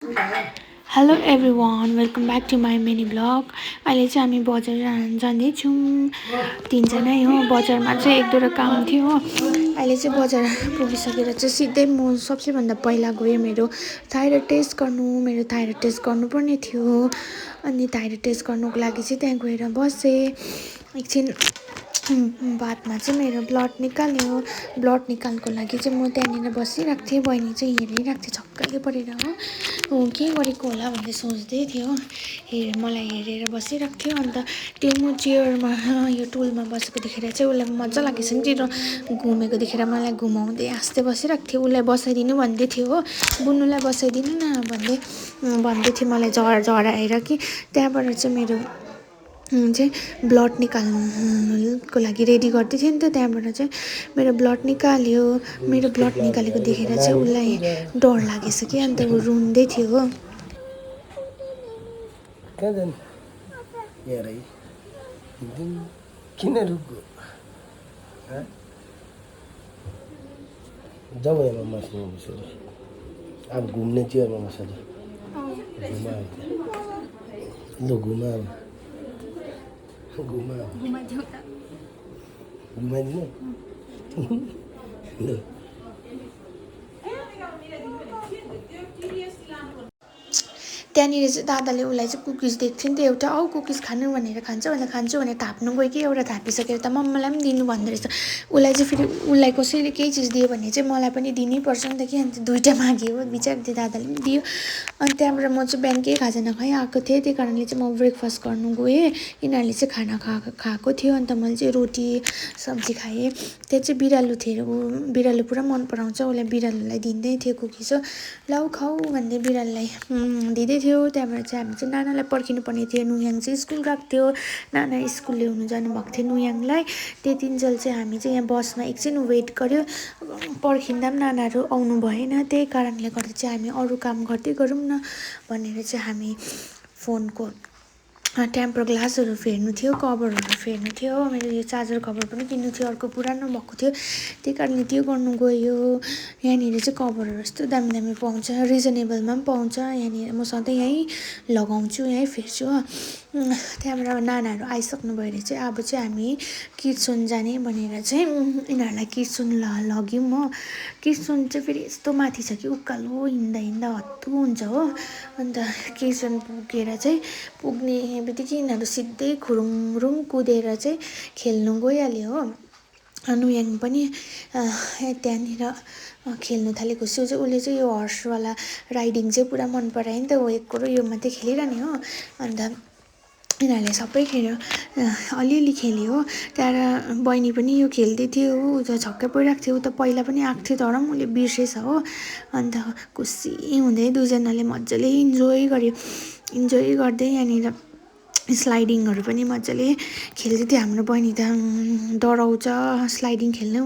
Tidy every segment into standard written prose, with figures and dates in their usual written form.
Hello everyone welcome back to my mini vlog. अहिले चाहिँ हामी बजार जाँदैछौँ तिनजनै हो। बजारमा चाहिँ एक दुईवटा काम थियो हो। अहिले चाहिँ बजार पुगिसकेर चाहिँ सिधै म सबसे भन्दा पहिला गएँ मेरो थाइरोइड टेस्ट गर्नु। मेरो थाइरोइड टेस्ट गर्नुपर्ने थियो अनि थाइरोइड टेस्ट गर्नुको लागि चाहिँ त्यहाँ गएर बसेँ एकछिन। बादमा चाहिँ मेरो ब्लड निकाल्यो। ब्लड निकाल्नुको लागि चाहिँ म त्यहाँनिर बसिरहेको थिएँ। बहिनी चाहिँ हेरिरहेको थिएँ छक्कै परेर हो के गरेको होला भन्दै सोच्दै थियो। मलाई हेरेर बसिरहेको थियो। अन्त त्यो म चेयरमा यो टुलमा बसेको देखेर चाहिँ उसलाई मजा लागेछ नि त्यो घुमेको देखेर मलाई घुमाउँदै हाँस्दै बसिरहेको थियो। उसलाई बसाइदिनु भन्दै थियो हो, बुनुलाई बसाइदिनु न भन्दै थियो मलाई झराएर कि। त्यहाँबाट चाहिँ मेरो चाहिँ ब्लड निकाल्नुको लागि रेडी गर्दै थियो नि त। त्यहाँबाट चाहिँ मेरो ब्लड निकाल्यो। मेरो ब्लड निकालेको देखेर चाहिँ उसलाई डर लागेछ कि। अन्त ऊ रुँदै थियो हो। किन रुको जाऊ हेर्नु बस्नु बसेर अब घुम्ने चेयरमा बसेर घुमा ल घुमाइदिनु ल। त्यहाँनिर चाहिँ दादाले उसलाई चाहिँ कुकिज दिएको थियो नि त एउटा। कुकिज खानु भनेर खान्छु भनेर थाप्नु गयो कि एउटा थापिसकेर त मम्मीलाई पनि दिनु भन्दो रहेछ। उसलाई चाहिँ फेरि उसलाई कसैले केही चिज दियो भने चाहिँ मलाई पनि दिनैपर्छ नि त कि। अन्त दुइटा माग्यो हो बिचारा त्यो दादाले पनि दियो। अनि त्यहाँबाट म चाहिँ बिहान केही खाजा नखाइ आएको थिएँ। त्यही कारणले चाहिँ म ब्रेकफास्ट गर्नु गएँ। यिनीहरूले चाहिँ खाना खाएको थियो। अन्त मैले चाहिँ रोटी सब्जी खाएँ। त्यहाँ चाहिँ बिरालो थियो। बिरालो पुरा मन पराउँछ। उसलाई बिरालोलाई दिँदै थियो कुकिज हो। लाउ खाऊ भन्दै बिरालोलाई दिँदै थियो। त्यहाँबाट चाहिँ हामी चाहिँ नानालाई पर्खिनु पर्ने थियो। नुयाङ चाहिँ स्कुल गएको थियो। नाना स्कुल ल्याउनु जानुभएको थियो नुयाङलाई। त्यतिन्जेल चाहिँ हामी चाहिँ यहाँ बसमा एकछिन वेट गऱ्यो। पर्खिँदा पनि नानाहरू आउनु भएन। त्यही कारणले गर्दा चाहिँ हामी अरू काम गर्दै गरौँ न भनेर चाहिँ हामी फोनको टेम्पर ग्लासहरू फेर्नु थियो, कभरहरू फेर्नु थियो। मेरो यो चार्जर कभर पनि किन्नु थियो, अर्को पुरानो भएको थियो। त्यही कारणले त्यो गर्नु गयो। यहाँनिर चाहिँ कभरहरू यस्तो दामी दामी पाउँछ, रिजनेबलमा पनि पाउँछ। यहाँनिर म सधैँ यहीँ लगाउँछु, यहीँ फेर्छु हो। त्यहाँबाट नानाहरू आइसक्नु भएर चाहिँ अब चाहिँ हामी किर्सोन जाने भनेर चाहिँ यिनीहरूलाई किर्सोन लग्यौँ हो। किर्सोन चाहिँ फेरि यस्तो माथि छ कि उकालो हिँड्दा हत्तु हुन्छ हो। अन्त किर्सोन पुगेर चाहिँ पुग्ने बित्तिकै यिनीहरू सिधै खुरुङरुङ कुदेर चाहिँ खेल्नु गइहाल्यो हो। नुयाङ पनि त्यहाँनिर खेल्नु थालेको छु चाहिँ उसले चाहिँ यो हर्सवाला राइडिङ चाहिँ पुरा मन परायो नि त। ऊ एकरो यो मात्रै खेलिरहने हो। अन्त यिनीहरूले सबै खेल्यो, अलिअलि खेल्यो हो। त्यहाँबाट बहिनी पनि यो खेल्दै थियो हो। ऊ त छक्कै परिरहेको थियो। ऊ त पहिला पनि आएको थियो तर पनि उसले बिर्सेछ हो। अन्त खुसी हुँदै दुईजनाले मजाले इन्जोय गर्दै यहाँनिर स्लाइडिङहरू पनि मजाले खेल्दै थियो। हाम्रो बहिनी त डराउँछ स्लाइडिङ खेल्नु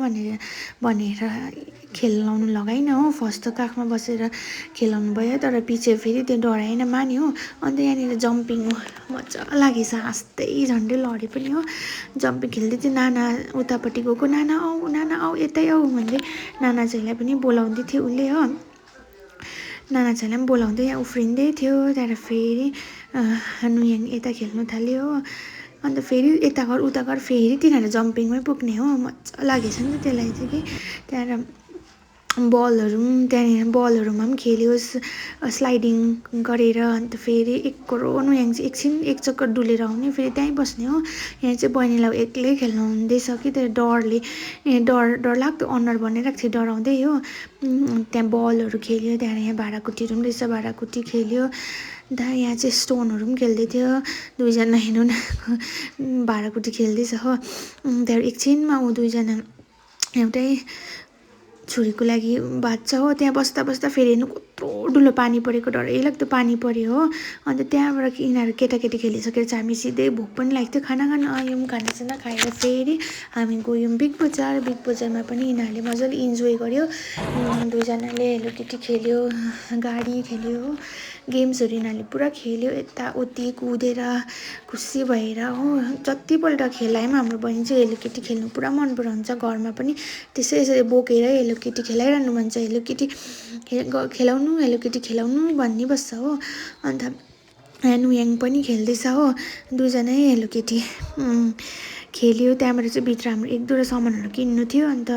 भनेर खेलाउनु लगाइन हो। फर्स्ट त काखमा बसेर खेलाउनु भयो तर पछि फेरि त्यो डराएन, मान्यो हो। अन्त यहाँनिर जम्पिङ मजा लागेछ, हाँस्दै झन्डै लड्यो पनि हो। जम्पिङ खेल्दै थियो। नाना उतापट्टि गएको, नाना आऊ यतै आऊ भन्दै नाना चाहिँलाई पनि बोलाउँदै थियो उसले हो। नाना चाहिँलाई पनि बोलाउँदै यहाँ उफ्रिँदै थियो। त्यहाँबाट फेरि नुयाङ यता खेल्नु थाल्यो हो। अन्त फेरि यता घर उता घर फेरि तिनीहरू जम्पिङमै पुग्ने हो। मजा लागेछ नि त त्यसलाई चाहिँ कि। त्यहाँबाट त्यहाँनिर बलहरूमा पनि खेल्यो स्लाइडिङ गरेर। अन्त फेरि एकरो नुयाङ चाहिँ एक चक्कर डुलेर आउने फेरि त्यहीँ बस्ने हो। यहाँ चाहिँ बहिनीलाई एक्लै खेल्नु हुँदैछ कि त्यो डरलाग्दो अनुहार बनाइरहेको थियो डराउँदै हो। त्यहाँ बलहरू खेल्यो। त्यहाँबाट यहाँ भाँडाकुटीहरू पनि रहेछ, भाँडाकुटी खेल्यो। अन्त यहाँ चाहिँ स्टोनहरू पनि खेल्दै थियो। दुईजना हेर्नु न भाँडाकुटी खेल्दैछ हो। त्यहाँबाट एकछिनमा ऊ दुईजना एउटै छोरीको लागि बाँच्छ हो। त्यहाँ बस्दा फेरि हेर्नु कत्रो ठुलो पानी परेको, डरैलाग्दो पानी पऱ्यो हो। अन्त त्यहाँबाट यिनीहरू केटाकेटी खेलिसकेर चाहिँ हामी सिधै भोक पनि लाग्थ्यो, खाना खान आयौँ। खानासाना खाएर फेरि हामी गयौँ बिग बजारमा पनि यिनीहरूले मजाले इन्जोय गर्यो। दुईजनाले हेलोकिटी खेल्यो, गाडी खेल्यो हो। गेम्सहरू यिनीहरूले पुरा खेल्यो, यताउति कुदेर खुसी भएर हो। जतिपल्ट खेलाए पनि हाम्रो बहिनी चाहिँ हेलोकिटी खेल्नु पुरा मन पराउँछ। घरमा पनि त्यसै बोकेर हेलो किटी खेलाइरहनु भन्छ हेलो किटी खेलाउनु हेलो किटी खेलाउनु भनिबस्छ हो अन्त ह्यान याङ पनि खेल्दैछ हो दुईजनै हेलो केटी खेल्यो त्यहाँबाट चाहिँ भित्र हाम्रो एक दुईवटा सामानहरू किन्नु थियो अन्त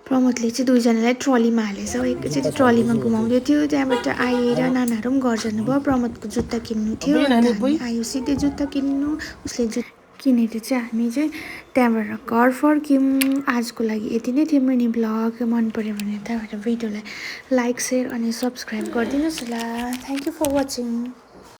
प्रमोदले चाहिँ दुईजनालाई ट्रलीमा हालेछ हो एकैचोटि ट्रलीमा घुमाउँदै थियो त्यहाँबाट आएर नानाहरू पनि घर जानुभयो प्रमोदको जुत्ता किन्नु थियो अन्त हामी आयो सिधै जुत्ता किन्नु उसले किनेर चाहिँ हामी चाहिँ त्यहाँबाट घर फर्क्यौँ आजको लागि यति नै थियो मिनी ब्लग मन पऱ्यो भने त्यहाँबाट भिडियोलाई लाइक सेयर अनि सब्सक्राइब गरिदिनुहोस् होला थ्याङ्क यू फर वाचिङ